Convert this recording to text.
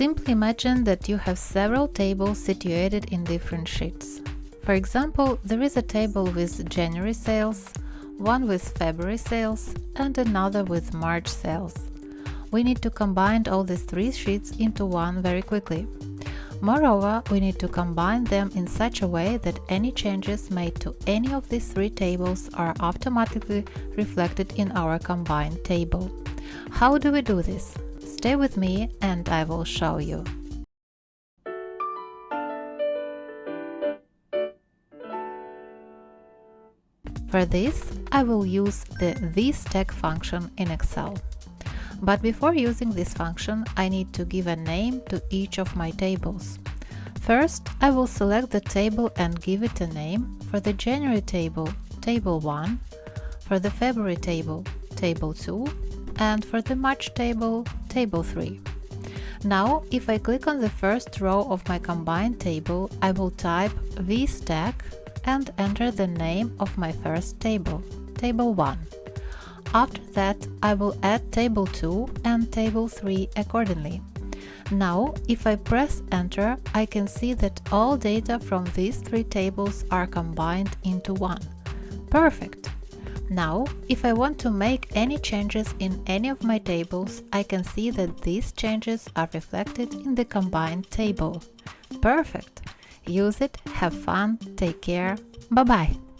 Simply imagine that you have several tables situated in different sheets. For example, there is a table with January sales, one with February sales, and another with March sales. We need to combine all these three sheets into one very quickly. Moreover, we need to combine them in such a way that any changes made to any of these three tables are automatically reflected in our combined table. How do we do this? Stay with me and I will show you. For this, I will use the VSTACK function in Excel. But before using this function, I need to give a name to each of my tables. First, I will select the table and give it a name. For the January table, Table 1, for the February table, Table 2, and for the March table, Table 3. Now, if I click on the first row of my combined table, I will type VSTACK and enter the name of my first table, Table 1. After that, I will add Table 2 and Table 3 accordingly. Now, if I press Enter, I can see that all data from these three tables are combined into one. Perfect! Now, if I want to make any changes in any of my tables, I can see that these changes are reflected in the combined table. Perfect! Use it, have fun, take care, bye-bye!